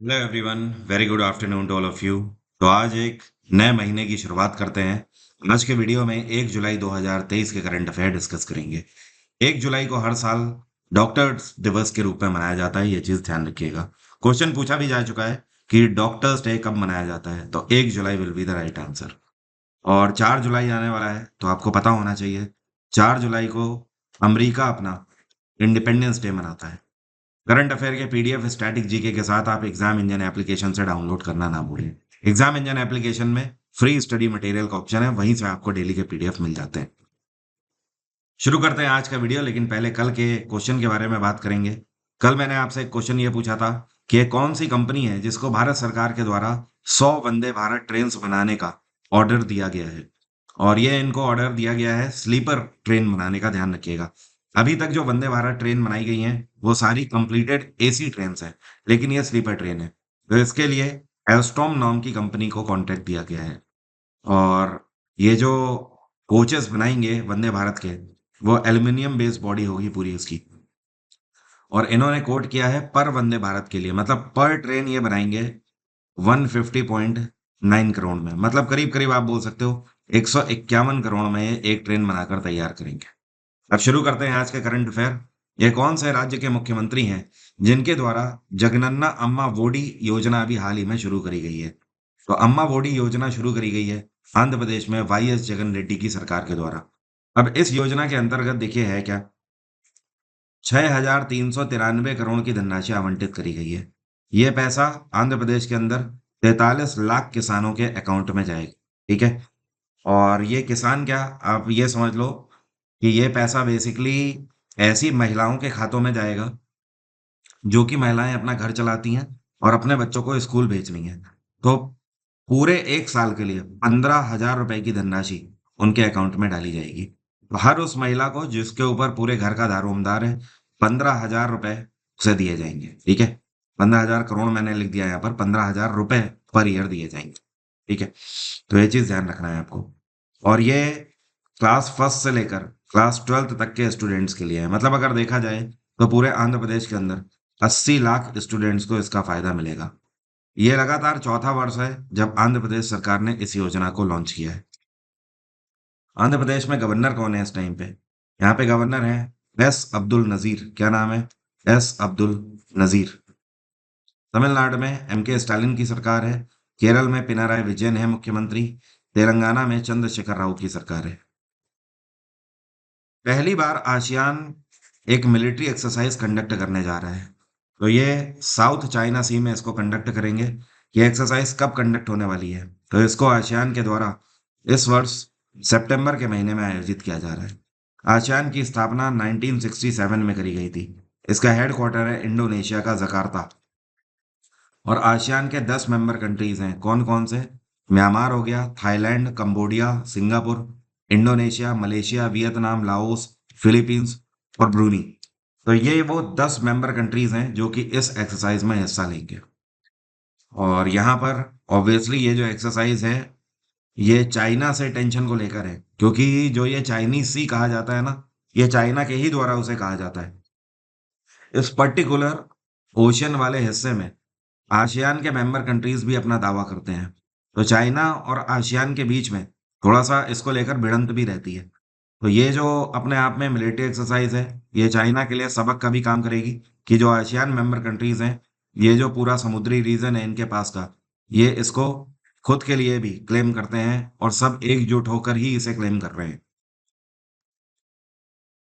Hello everyone, very good afternoon to all of you. तो आज एक नए महीने की शुरुआत करते हैं। आज के वीडियो में 1 जुलाई 2023 के करंट अफेयर डिस्कस करेंगे। 1 जुलाई को हर साल डॉक्टर्स दिवस के रूप में मनाया जाता है, ये चीज ध्यान रखिएगा। क्वेश्चन पूछा भी जा चुका है कि डॉक्टर्स डे कब मनाया जाता है, तो 1 July will be the right answer. और 4 जुलाई आने वाला है तो आपको पता होना चाहिए, 4 जुलाई को अमेरिका अपना इंडिपेंडेंस डे मनाता है। करंट अफेयर के पीडीएफ स्टैटिक जीके के साथ आप एग्जाम इंजन एप्लीकेशन से डाउनलोड करना ना भूलें। एग्जाम इंजन एप्लीकेशन में फ्री स्टडी मटेरियल का ऑप्शन है, वहीं से आपको डेली के पीडीएफ मिल जाते हैं। शुरू करते हैं आज का वीडियो, लेकिन पहले कल के क्वेश्चन के बारे में बात करेंगे। कल मैंने आपसे एक क्वेश्चन ये पूछा था कि कौन सी कंपनी है जिसको भारत सरकार के द्वारा 100 वंदे भारत ट्रेन बनाने का ऑर्डर दिया गया है। और ये इनको ऑर्डर दिया गया है स्लीपर ट्रेन बनाने का, ध्यान रखिएगा। अभी तक जो वंदे भारत ट्रेन बनाई गई हैं वो सारी कंप्लीटेड एसी ट्रेन है, लेकिन ये स्लीपर ट्रेन है। तो इसके लिए एल्स्टॉम नाम की कंपनी को कॉन्ट्रैक्ट दिया गया है। और ये जो कोचेस बनाएंगे वंदे भारत के, वो एल्युमिनियम बेस्ड बॉडी होगी पूरी उसकी। और इन्होंने कोट किया है पर वंदे भारत के लिए, मतलब पर ट्रेन ये बनाएंगे 150.9 करोड़ में, मतलब करीब करीब आप बोल सकते हो 151 करोड़ में ये एक ट्रेन बनाकर तैयार करेंगे। अब शुरू करते हैं आज के करंट अफेयर। ये कौन से राज्य के मुख्यमंत्री हैं जिनके द्वारा जगनन्ना अम्मा वोडी योजना अभी हाल ही में शुरू करी गई है? तो अम्मा वोडी योजना शुरू करी गई है आंध्र प्रदेश में वाई एस जगन रेड्डी की सरकार के द्वारा। अब इस योजना के अंतर्गत देखिए है क्या, 6,393 करोड़ की धनराशि आवंटित करी गई है। ये पैसा आंध्र प्रदेश के अंदर 43 लाख किसानों के अकाउंट में जाएगा। ठीक है। और ये किसान क्या, आप ये समझ लो कि ये पैसा बेसिकली ऐसी महिलाओं के खातों में जाएगा जो कि महिलाएं अपना घर चलाती हैं और अपने बच्चों को स्कूल भेज रही हैं। तो पूरे 1 साल के लिए 15,000 रुपए की धनराशि उनके अकाउंट में डाली जाएगी। तो हर उस महिला को जिसके ऊपर पूरे घर का दारोमदार है, 15,000 रुपए उसे दिए जाएंगे। ठीक है। 15,000 करोड़ मैंने लिख दिया यहाँ पर, 15,000 रुपए पर ईयर दिए जाएंगे। ठीक है। तो ये चीज ध्यान रखना है आपको। और ये क्लास फर्स्ट से लेकर क्लास 12th तक के स्टूडेंट्स के लिए है। मतलब अगर देखा जाए तो पूरे आंध्र प्रदेश के अंदर 80 लाख स्टूडेंट्स को इसका फायदा मिलेगा। ये लगातार चौथा वर्ष है जब आंध्र प्रदेश सरकार ने इस योजना को लॉन्च किया है। आंध्र प्रदेश में गवर्नर कौन है इस टाइम पे? यहाँ पे गवर्नर है एस अब्दुल नजीर। क्या नाम है? एस अब्दुल नजीर। तमिलनाडु में एम के स्टालिन की सरकार है। केरल में पिनाराई विजयन है मुख्यमंत्री। तेलंगाना में चंद्रशेखर राव की सरकार है। पहली बार आसियान एक मिलिट्री एक्सरसाइज कंडक्ट करने जा रहा है। तो ये साउथ चाइना सी में इसको कंडक्ट करेंगे। ये एक्सरसाइज कब कंडक्ट होने वाली है? तो इसको आसियान के द्वारा इस वर्ष सितंबर के महीने में आयोजित किया जा रहा है। आसियान की स्थापना 1967 में करी गई थी। इसका हेडक्वार्टर है इंडोनेशिया का जकार्ता। और आसियान के 10 मेंबर कंट्रीज हैं, कौन कौन से? म्यांमार हो गया, Thailand, Cambodia, Singapore, Indonesia, Malaysia, Vietnam, Laos, Philippines और ब्रूनी। तो ये वो 10 मेंबर कंट्रीज हैं जो कि इस एक्सरसाइज में हिस्सा लेंगे। और यहाँ पर ऑब्वियसली ये जो एक्सरसाइज है ये चाइना से टेंशन को लेकर है, क्योंकि जो ये चाइनीज सी कहा जाता है ना, ये चाइना के ही द्वारा उसे कहा जाता है। इस पर्टिकुलर ओशियन वाले हिस्से में आसियान के मेंबर कंट्रीज भी अपना दावा करते हैं। तो चाइना और आसियान के बीच में थोड़ा सा इसको लेकर भिड़ंत भी रहती है। तो ये जो अपने आप में मिलिट्री एक्सरसाइज है, ये चाइना के लिए सबक का भी काम करेगी कि जो आसियान मेंबर कंट्रीज हैं, ये जो पूरा समुद्री रीजन है इनके पास का, ये इसको खुद के लिए भी क्लेम करते हैं और सब एकजुट होकर ही इसे क्लेम कर रहे हैं।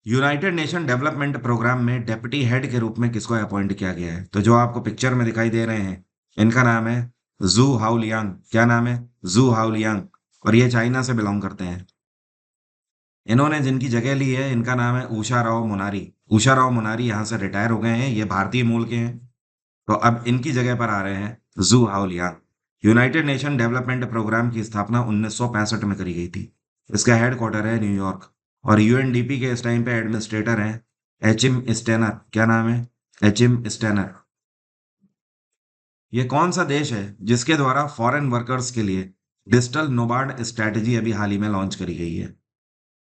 यूनाइटेड नेशन डेवलपमेंट प्रोग्राम में डेप्यूटी हेड के रूप में किसको अपॉइंट किया गया है? तो जो आपको पिक्चर में दिखाई दे रहे हैं, इनका नाम है जू हाउलियांग। क्या नाम है? जू हाउलियांग। और ये चाइना से बिलोंग करते हैं। इन्होंने जिनकी जगह ली है इनका नाम है उषा राव मुनारी। उषा राव मुनारी यहाँ से रिटायर हो गए हैं, ये भारतीय मूल के हैं। तो अब इनकी जगह पर आ रहे हैं जू हाउलियांग। यूनाइटेड नेशन डेवलपमेंट प्रोग्राम की स्थापना 1965 में करी गई थी। इसका हेडक्वार्टर है न्यूयॉर्क। और यूएनडीपी के इस टाइम पे एडमिनिस्ट्रेटर हैं एचिम स्टेनर। क्या नाम है? एचिम स्टेनर। ये कौन सा देश है जिसके द्वारा फॉरेन वर्कर्स के लिए डिजिटल नोबार्ड स्ट्रैटेजी अभी हाल ही में लॉन्च करी गई है?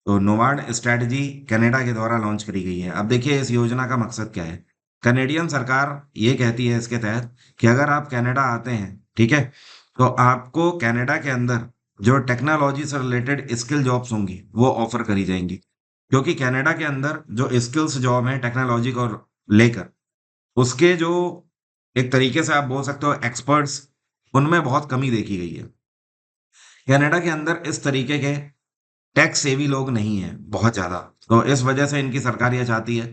तो नोबार्ड स्ट्रैटेजी कनाडा के द्वारा लॉन्च करी गई है। अब देखिए इस योजना का मकसद क्या है। कनेडियन सरकार ये कहती है इसके तहत कि अगर आप कनाडा आते हैं, ठीक है, तो आपको कनाडा के अंदर जो टेक्नोलॉजी से रिलेटेड स्किल जॉब्स होंगी वो ऑफर करी जाएंगी, क्योंकि कनाडा के अंदर जो स्किल्स जॉब है टेक्नोलॉजी को लेकर, उसके जो एक तरीके से आप बोल सकते हो एक्सपर्ट्स, उनमें बहुत कमी देखी गई है। कनाडा के अंदर इस तरीके के टैक्स सेवी लोग नहीं हैं बहुत ज़्यादा। तो इस वजह से इनकी सरकार ये चाहती है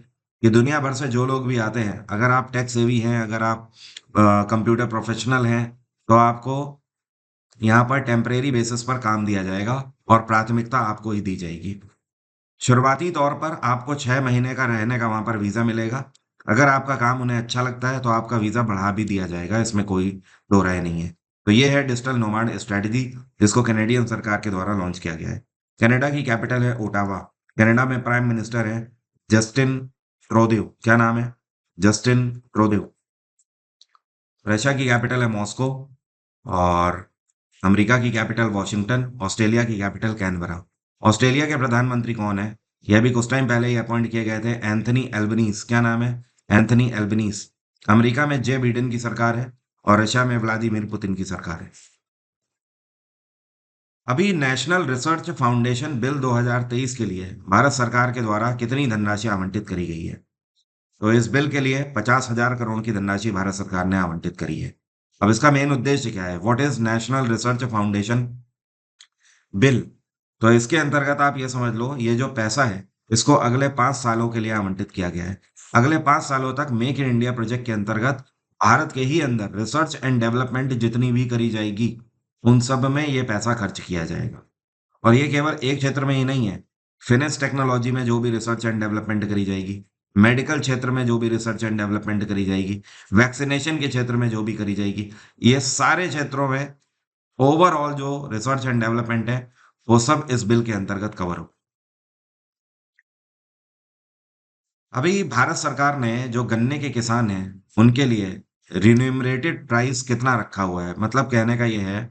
कि दुनिया भर से जो लोग भी आते हैं, अगर आप टैक्स सेवी हैं, अगर आप कंप्यूटर प्रोफेशनल हैं, तो आपको यहाँ पर टेम्परेरी बेसिस पर काम दिया जाएगा और प्राथमिकता आपको ही दी जाएगी। शुरुआती तौर पर आपको 6 महीने का रहने का वहाँ पर वीज़ा मिलेगा। अगर आपका काम उन्हें अच्छा लगता है तो आपका वीज़ा बढ़ा भी दिया जाएगा, इसमें कोई दो राय नहीं है। तो ये है डिजिटल नोमाड स्ट्रेटजी, जिसको कैनेडियन सरकार के द्वारा लॉन्च किया गया है। कनाडा की कैपिटल है ओटावा। कनाडा में प्राइम मिनिस्टर है जस्टिन ट्रूडेau। क्या नाम है? जस्टिन ट्रूडेau। रशिया की कैपिटल है मॉस्को। और अमेरिका की कैपिटल वॉशिंगटन। ऑस्ट्रेलिया की कैपिटल कैनबरा। ऑस्ट्रेलिया के प्रधानमंत्री कौन है? ये अभी कुछ टाइम पहले ही अपॉइंट किए गए थे, एंथनी एल्बनीज। क्या नाम है? Anthony Albanese. अमेरिका में जे बिडेन की सरकार है और रशिया में व्लादिमीर पुतिन की सरकार है। अभी नेशनल रिसर्च फाउंडेशन बिल 2023 के लिए भारत सरकार के द्वारा कितनी धनराशि आवंटित करी गई है? तो इस बिल के लिए 50,000 करोड़ की धनराशि भारत सरकार ने आवंटित करी है। अब इसका मेन उद्देश्य क्या है? What is national research foundation bill? तो इसके अंतर्गत आप ये समझ लो, ये जो पैसा है इसको अगले 5 सालों के लिए आवंटित किया गया है। अगले 5 सालों तक मेक इन इंडिया प्रोजेक्ट के अंतर्गत भारत के ही अंदर रिसर्च एंड डेवलपमेंट जितनी भी करी जाएगी, उन सब में ये पैसा खर्च किया जाएगा। और ये केवल एक क्षेत्र में ही नहीं है। फिनिक्स टेक्नोलॉजी में जो भी रिसर्च एंड डेवलपमेंट करी जाएगी, मेडिकल क्षेत्र में जो भी रिसर्च एंड डेवलपमेंट करी जाएगी, वैक्सीनेशन के क्षेत्र में जो भी करी जाएगी, ये सारे क्षेत्रों में ओवरऑल जो रिसर्च एंड डेवलपमेंट है, वो सब इस बिल के अंतर्गत कवर हो। अभी भारत सरकार ने जो गन्ने के किसान हैं, उनके लिए रिन्यूमरेटेड प्राइस कितना रखा हुआ है? मतलब कहने का ये है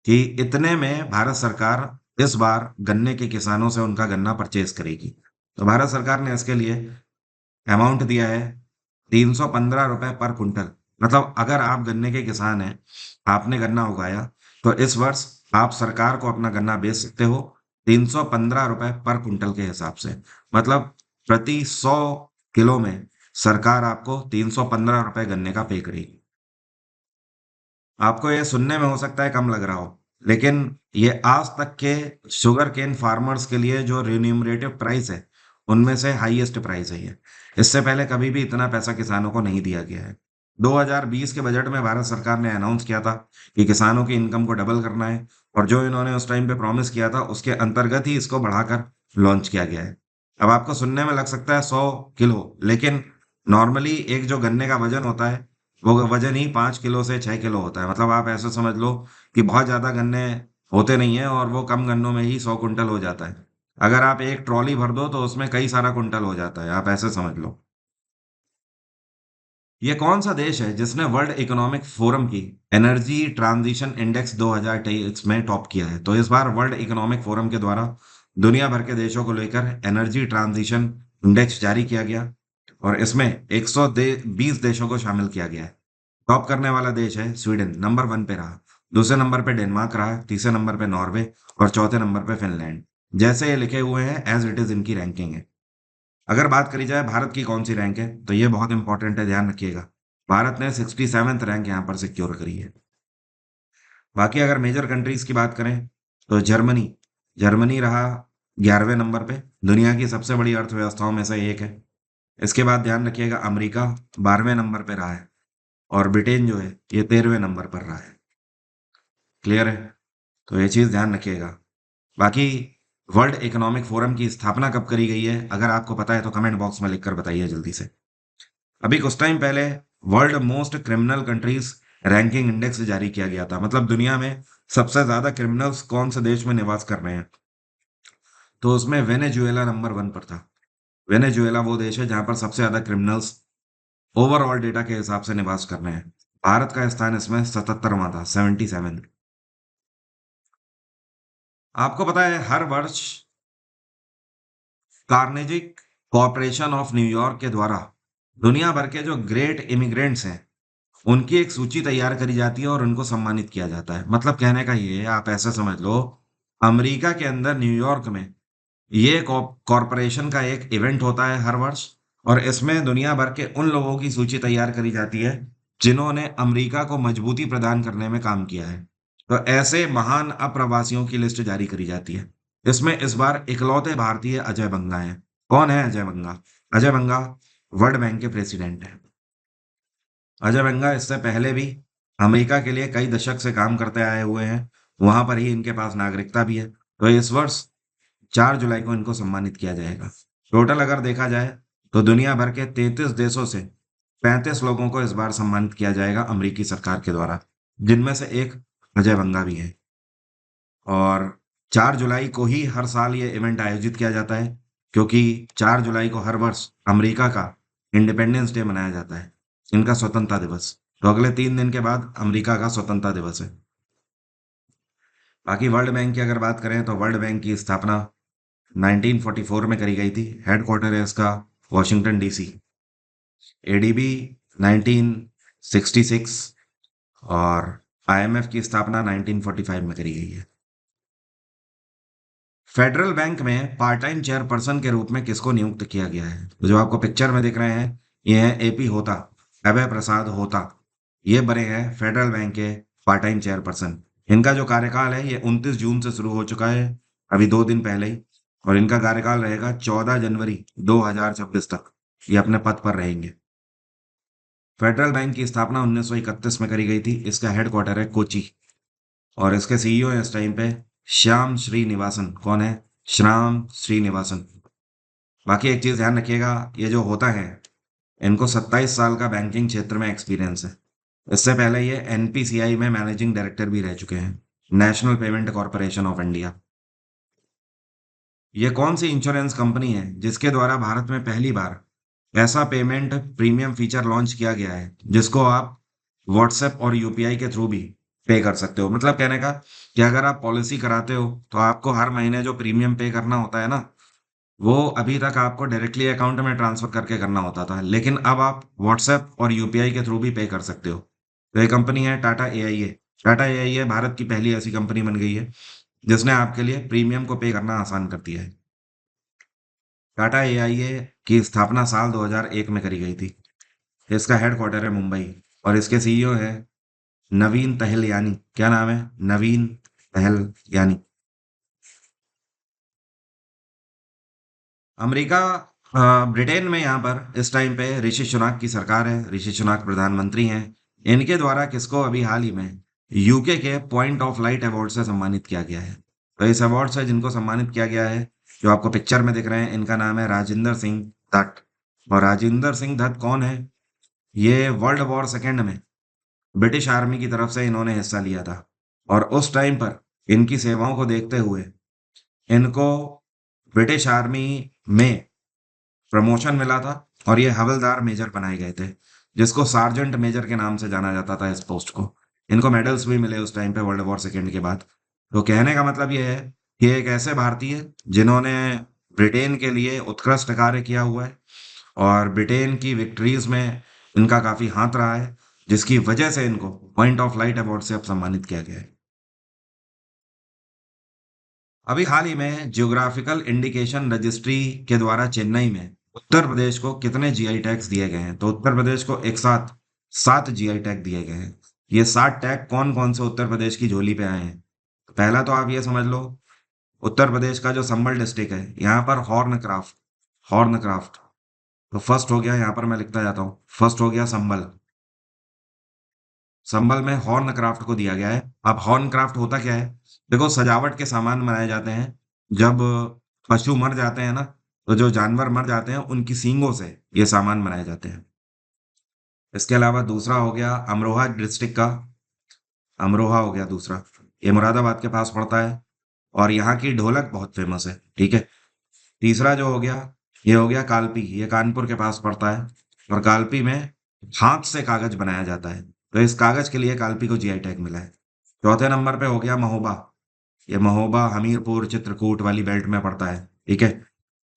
कि इतने में भारत सरकार इस बार गन्ने के किसानों से उनका गन्ना परचेज करेगी। तो भारत सरकार ने इसके लिए अमाउंट दिया है 315 रुपए पर कुंटल। मतलब अगर आप गन्ने के किसान हैं, आपने गन्ना उगाया, तो इस वर्ष आप सरकार को अपना गन्ना बेच सकते हो 315 रुपए पर कुंटल के हिसाब से। मतलब प्रति 100 किलो में सरकार आपको 315 रुपए गन्ने का पे करेगी। आपको ये सुनने में हो सकता है कम लग रहा हो, लेकिन ये आज तक के शुगर केन फार्मर्स के लिए जो रिन्यूमरेटिव प्राइस है, उनमें से हाईएस्ट प्राइस है ये। इससे पहले कभी भी इतना पैसा किसानों को नहीं दिया गया है। 2020 के बजट में भारत सरकार ने अनाउंस किया था कि किसानों की इनकम को डबल करना है, और जो इन्होंने उस टाइम पे प्रॉमिस किया था उसके अंतर्गत ही इसको बढ़ाकर लॉन्च किया गया है। अब आपको सुनने में लग सकता है 100 किलो, लेकिन नॉर्मली एक जो गन्ने का वजन होता है, वो वजन ही 5 किलो से 6 किलो होता है। मतलब आप ऐसे समझ लो कि बहुत ज्यादा गन्ने होते नहीं है, और वो कम गन्नों में ही 100 कुंटल हो जाता है। अगर आप एक ट्रॉली भर दो तो उसमें कई सारा कुंटल हो जाता है, आप ऐसे समझ लो। ये कौन सा देश है जिसने वर्ल्ड इकोनॉमिक फोरम की एनर्जी ट्रांजिशन इंडेक्स 2023 में टॉप किया है? तो इस बार वर्ल्ड इकोनॉमिक फोरम के द्वारा दुनिया भर के देशों को लेकर एनर्जी ट्रांजिशन इंडेक्स जारी किया गया, और इसमें 120 देशों को शामिल किया गया है। टॉप करने वाला देश है स्वीडन, नंबर 1 पे रहा। दूसरे नंबर पे डेनमार्क रहा, तीसरे नंबर पे नॉर्वे, और चौथे नंबर पे फिनलैंड। जैसे ये लिखे हुए हैं एज इट इज इनकी रैंकिंग है। अगर बात करी जाए भारत की कौन सी रैंक है, तो ये बहुत इंपॉर्टेंट है, ध्यान रखिएगा। भारत ने 67th रैंक यहाँ पर सिक्योर करी है। बाकी अगर मेजर कंट्रीज की बात करें, तो जर्मनी जर्मनी रहा 11वें नंबर पे, दुनिया की सबसे बड़ी अर्थव्यवस्थाओं में से एक है। इसके बाद ध्यान रखिएगा अमेरिका 12वें नंबर पे रहा है, और ब्रिटेन जो है ये 13वें नंबर पर रहा है। क्लियर है? तो ये चीज़ ध्यान रखिएगा। बाकी वर्ल्ड इकोनॉमिक फोरम की स्थापना कब करी गई है, अगर आपको पता है तो कमेंट बॉक्स में लिखकर बताइए जल्दी से। अभी कुछ टाइम पहले world most criminal countries ranking index जारी किया गया था। मतलब दुनिया में सबसे ज्यादा क्रिमिनल्स कौन से देश में निवास कर रहे हैं, तो उसमें वेनेजुएला नंबर 1 पर था। वेनेजुएला वो देश है जहां पर सबसे ज्यादा क्रिमिनल्स ओवरऑल डेटा के हिसाब से निवास कर रहे हैं। भारत का स्थान इसमें 77वां था, 77। आपको पता है हर वर्ष कार्नेजिक कॉर्पोरेशन ऑफ न्यूयॉर्क के द्वारा दुनिया भर के जो ग्रेट इमिग्रेंट्स हैं, उनकी एक सूची तैयार करी जाती है और उनको सम्मानित किया जाता है। मतलब कहने का ये है, आप ऐसा समझ लो, अमेरिका के अंदर न्यूयॉर्क में ये कॉरपोरेशन का एक इवेंट होता है हर वर्ष, और इसमें दुनिया भर के उन लोगों की सूची तैयार करी जाती है जिन्होंने अमेरिका को मजबूती प्रदान करने में काम किया है। तो ऐसे महान अप्रवासियों की लिस्ट जारी करी जाती है। इसमें इस बार इकलौते भारतीय अजय बंगा हैं। कौन है अजय बंगा? अजय बंगा वर्ल्ड बैंक के प्रेसिडेंट हैं। अजय बंगा इससे पहले भी अमेरिका के लिए कई दशक से काम करते आए हुए हैं। वहां पर ही इनके पास नागरिकता भी है। तो इस वर्ष 4 जुलाई को इनको सम्मानित किया जाएगा। टोटल अगर देखा जाए तो दुनिया भर के 33 देशों से 35 लोगों को इस बार सम्मानित किया जाएगा अमेरिकी सरकार के द्वारा, जिनमें से एक अजय बंगा भी है। और 4 जुलाई को ही हर साल ये इवेंट आयोजित किया जाता है, क्योंकि 4 जुलाई को हर वर्ष अमेरिका का इंडिपेंडेंस डे मनाया जाता है, इनका स्वतंत्रता दिवस। तो अगले 3 दिन के बाद अमेरिका का स्वतंत्रता दिवस है। बाकी वर्ल्ड बैंक की अगर बात करें तो वर्ल्ड बैंक की स्थापना 1944 में करी गई थी। हेडक्वार्टर है इसका वॉशिंगटन डीसी। एडीबी 1966 और आईएमएफ की स्थापना 1945 में करी गई है। फेडरल बैंक में पार्ट टाइम चेयरपर्सन के रूप में किसको नियुक्त किया गया है? तो जो आपको पिक्चर में दिख रहे हैं, ये है एपी होता, अभय प्रसाद होता। ये बने हैं फेडरल बैंक के पार्ट टाइम चेयरपर्सन। इनका जो कार्यकाल है ये 29 जून से शुरू हो चुका है, अभी 2 दिन पहले ही। और इनका कार्यकाल रहेगा 14 जनवरी 2026 तक ये अपने पद पर रहेंगे। फेडरल बैंक की स्थापना 1931 में करी गई थी। इसका हेडक्वार्टर है कोची और इसके सीईओ है इस टाइम पे श्याम श्रीनिवासन। कौन है? श्याम श्रीनिवासन। बाकी एक चीज ध्यान रखिएगा, ये जो होता है इनको 27 साल का बैंकिंग क्षेत्र में एक्सपीरियंस है। इससे पहले ये एनपीसीआई में मैनेजिंग डायरेक्टर भी रह चुके हैं, national payment corporation of India. ये कौन सी इंश्योरेंस कंपनी है जिसके द्वारा भारत में पहली बार ऐसा पेमेंट प्रीमियम फीचर लॉन्च किया गया है जिसको आप व्हाट्सएप और यूपीआई के थ्रू भी पे कर सकते हो? मतलब कहने का कि अगर आप पॉलिसी कराते हो तो आपको हर महीने जो प्रीमियम पे करना होता है ना, वो अभी तक आपको डायरेक्टली अकाउंट में ट्रांसफर करके करना होता था, लेकिन अब आप व्हाट्सएप और यूपीआई के थ्रू भी पे कर सकते हो। तो ये कंपनी है टाटा एआईए। टाटा एआईए भारत की पहली ऐसी कंपनी बन गई है जिसने आपके लिए प्रीमियम को पे करना आसान कर दिया है। टाटा एआईए की स्थापना साल 2001 में करी गई थी। इसका हेडक्वार्टर है मुंबई और इसके सीईओ है नवीन तहलयानी। क्या नाम है? नवीन तहलयानी। अमेरिका ब्रिटेन में यहाँ पर इस टाइम पे ऋषि सुनक की सरकार है। ऋषि सुनक प्रधानमंत्री हैं। इनके द्वारा किसको अभी हाल ही में यूके के पॉइंट ऑफ लाइट अवार्ड से सम्मानित किया गया है? तो इस अवार्ड से जिनको सम्मानित किया गया है, जो आपको पिक्चर में दिख रहे हैं, इनका नाम है राजिंदर सिंह दत्त। और राजिंदर सिंह दत्त कौन है? ये वर्ल्ड वॉर सेकेंड में ब्रिटिश आर्मी की तरफ से इन्होंने हिस्सा लिया था और उस टाइम पर इनकी सेवाओं को देखते हुए इनको ब्रिटिश आर्मी में प्रमोशन मिला था और ये हवलदार मेजर बनाए गए थे, जिसको सार्जेंट मेजर के नाम से जाना जाता था इस पोस्ट को। इनको मेडल्स भी मिले उस टाइम पे वर्ल्ड वॉर सेकेंड के बाद। तो कहने का मतलब ये है कि एक ऐसे भारतीय जिन्होंने ब्रिटेन के लिए उत्कृष्ट कार्य किया हुआ है और ब्रिटेन की विक्ट्रीज में इनका काफी हाथ रहा है, जिसकी वजह से इनको पॉइंट ऑफ लाइट अवार्ड से अब सम्मानित किया गया है। अभी हाल ही में जियोग्राफिकल इंडिकेशन रजिस्ट्री के द्वारा चेन्नई में उत्तर प्रदेश को कितने जीआई टैग्स दिए गए हैं? तो उत्तर प्रदेश को एक साथ 7 जीआई टैग दिए गए हैं। ये 7 टैग कौन कौन से उत्तर प्रदेश की झोली पे आए हैं? तो पहला तो आप ये समझ लो, उत्तर प्रदेश का जो संबल डिस्ट्रिक्ट है, यहाँ पर हॉर्न क्राफ्ट। तो फर्स्ट हो गया, यहाँ पर मैं लिखता जाता हूँ, फर्स्ट हो गया संबल। संबल में हॉर्न क्राफ्ट को दिया गया है। अब हॉर्न क्राफ्ट होता क्या है? देखो, सजावट के सामान बनाए जाते हैं। जब पशु मर जाते हैं ना, तो जो जानवर मर जाते हैं उनकी सींगों से ये सामान बनाए जाते हैं। इसके अलावा दूसरा हो गया अमरोहा डिस्ट्रिक्ट का, अमरोहा हो गया दूसरा। ये मुरादाबाद के पास पड़ता है और यहाँ की ढोलक बहुत फेमस है। ठीक है। तीसरा जो हो गया, ये हो गया कालपी। ये कानपुर के पास पड़ता है और कालपी में हाथ से कागज बनाया जाता है, तो इस कागज के लिए कालपी को जीआई टैग मिला है। चौथे नंबर पे हो गया महोबा। ये महोबा हमीरपुर चित्रकूट वाली बेल्ट में पड़ता है। ठीक है।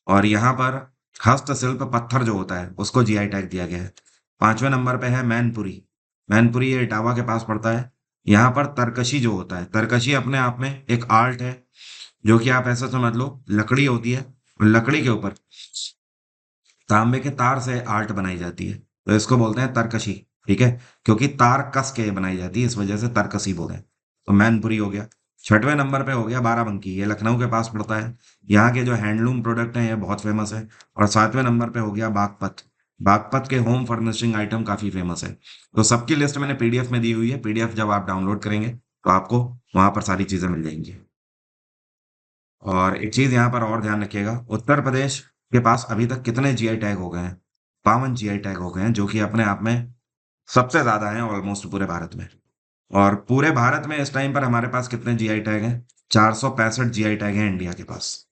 और यहाँ पर हस्तशिल्प पत्थर जो होता है उसको जीआई टैग दिया गया है। 5वें नंबर पे है मैनपुरी। मैनपुरी ये इटावा के पास पड़ता है। यहाँ पर तरकशी जो होता है, तरकशी अपने आप में एक आर्ट है, जो कि आप ऐसा समझ लो लकड़ी होती है और लकड़ी के ऊपर तांबे के तार से आर्ट बनाई जाती है, तो इसको बोलते हैं तरकशी। ठीक है, क्योंकि तार कस के बनाई जाती है इस वजह से तरकशी बोलते हैं। तो मैनपुरी हो गया। 6वें नंबर पे हो गया बाराबंकी, ये लखनऊ के पास पड़ता है। यहाँ के जो हैंडलूम प्रोडक्ट हैं ये बहुत फेमस है। और 7वें नंबर पे हो गया बागपत। बागपत के होम फर्निशिंग आइटम काफी फेमस है। तो सबकी लिस्ट मैंने पीडीएफ में दी हुई है, पीडीएफ जब आप डाउनलोड करेंगे तो आपको वहां पर सारी चीजें मिल जाएंगी। और एक चीज यहाँ पर और ध्यान रखिएगा, उत्तर प्रदेश के पास अभी तक कितने जीआई टैग हो गए हैं? 52 जीआई टैग हो गए हैं, जो कि अपने आप में सबसे ज्यादा हैं ऑलमोस्ट पूरे भारत में। और पूरे भारत में इस टाइम पर हमारे पास कितने जीआई टैग हैं? 465 जीआई टैग हैं इंडिया के पास।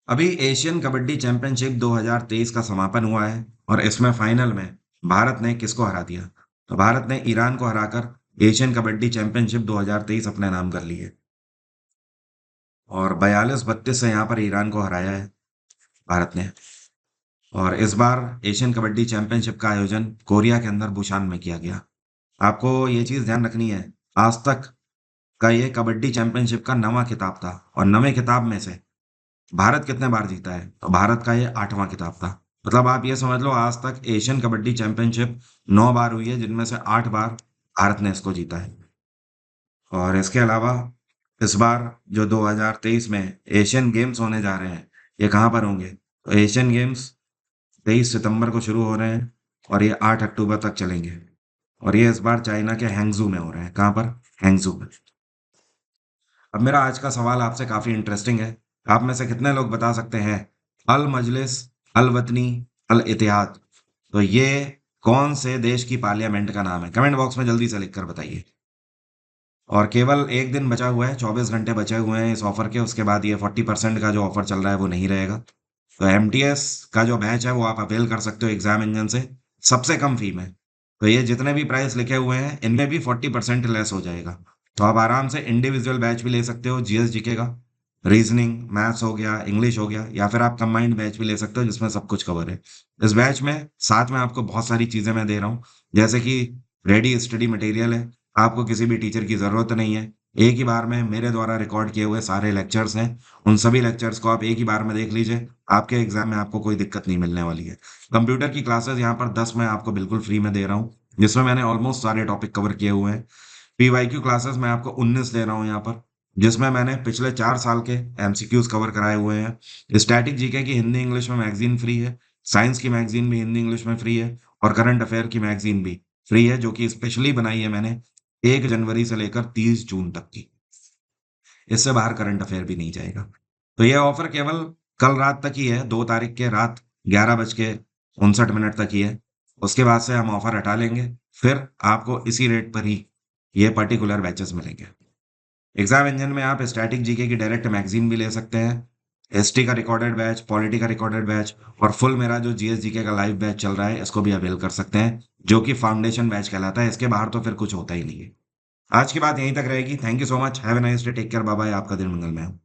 अभी एशियन कबड्डी चैंपियनशिप 2023 का समापन हुआ है और इसमें फाइनल में भारत ने किसको हरा दिया? तो भारत ने ईरान को हराकर एशियन कबड्डी चैंपियनशिप 2023 अपने नाम कर ली है। और 42-32 से यहाँ पर ईरान को हराया है भारत ने। और इस बार एशियन कबड्डी चैंपियनशिप का आयोजन कोरिया के अंदर बुशान में किया गया। आपको ये चीज ध्यान रखनी है, आज तक का ये कबड्डी चैंपियनशिप का 9वां खिताब था और 9वें खिताब में से भारत कितने बार जीता है? तो भारत का ये 8वां खिताब था। मतलब आप ये समझ लो आज तक एशियन कबड्डी चैंपियनशिप 9 बार हुई है, जिनमें से 8 बार भारत ने इसको जीता है। और इसके अलावा इस बार जो 2023 में एशियन गेम्स होने जा रहे हैं, ये कहाँ पर होंगे? तो एशियन गेम्स 23 सितंबर को शुरू हो रहे हैं और ये 8 अक्टूबर तक चलेंगे। और ये इस बार चाइना के हैंगजू में हो रहे हैं। कहाँ पर? हैंगजू में। अब मेरा आज का सवाल आपसे काफी इंटरेस्टिंग है। आप में से कितने लोग बता सकते हैं अल मजलिस, अल वतनी, अल इत्तेहाद, तो ये कौन से देश की पार्लियामेंट का नाम है? कमेंट बॉक्स में जल्दी से लिखकर बताइए। और केवल एक दिन बचा हुआ है, 24 घंटे बचे हुए हैं इस ऑफर के, उसके बाद ये 40% का जो ऑफर चल रहा है वो नहीं रहेगा। तो एमटीएस का जो बैच है वो आप अवेल कर सकते हो एग्जाम इंजन से सबसे कम फी में। तो ये जितने भी प्राइस लिखे हुए हैं इनमें भी 40% लेस हो जाएगा। तो आप आराम से इंडिविजुअल बैच भी ले सकते हो, जीएस जीके का, रीजनिंग मैथ्स हो गया, इंग्लिश हो गया, या फिर आप कंबाइंड बैच भी ले सकते हो जिसमें सब कुछ कवर है। इस बैच में साथ में आपको बहुत सारी चीजें मैं दे रहा हूँ, जैसे कि रेडी स्टडी मटेरियल है, आपको किसी भी टीचर की ज़रूरत नहीं है। एक ही बार में मेरे द्वारा रिकॉर्ड किए हुए सारे लेक्चर्स हैं, उन सभी लेक्चर्स को आप एक ही बार में देख लीजिए, आपके एग्जाम में आपको कोई दिक्कत नहीं मिलने वाली है। कंप्यूटर की क्लासेस यहाँ पर 10 मैं आपको बिल्कुल फ्री में दे रहा हूँ, जिसमें मैंने ऑलमोस्ट सारे टॉपिक कवर किए हुए हैं। पीवाईक्यू क्लासेस मैं आपको 19 दे रहा हूँ यहाँ पर, जिसमें मैंने पिछले 4 साल के एमसीक्यूज कवर कराए हुए हैं। स्टैटिक जीके की हिंदी इंग्लिश में मैगजीन फ्री है, साइंस की मैगजीन भी हिंदी इंग्लिश में फ्री है, और करंट अफेयर की मैगजीन भी फ्री है, जो कि स्पेशली बनाई है मैंने 1 जनवरी से लेकर 30 जून तक की। इससे बाहर करंट अफेयर भी नहीं जाएगा। तो यह ऑफर केवल कल रात तक ही है, 2 तारीख के रात 11:59 तक ही है। उसके बाद से हम ऑफर हटा लेंगे, फिर आपको इसी रेट पर ही ये पर्टिकुलर बैचेस मिलेंगे। एग्जाम इंजन में आप स्टैटिक जीके की डायरेक्ट मैगजीन भी ले सकते हैं, एसटी का रिकॉर्डेड बैच, पॉलिटी का रिकॉर्डेड बैच, और फुल मेरा जो जीएस जीके का लाइव बैच चल रहा है इसको भी अवेल कर सकते हैं, जो कि फाउंडेशन बैच कहलाता है। इसके बाहर तो फिर कुछ होता ही नहीं है। आज की बात यहीं तक रहेगी। Thank you so much, have a nice day, take care, bye bye, आपका दिन मंगलमय हो।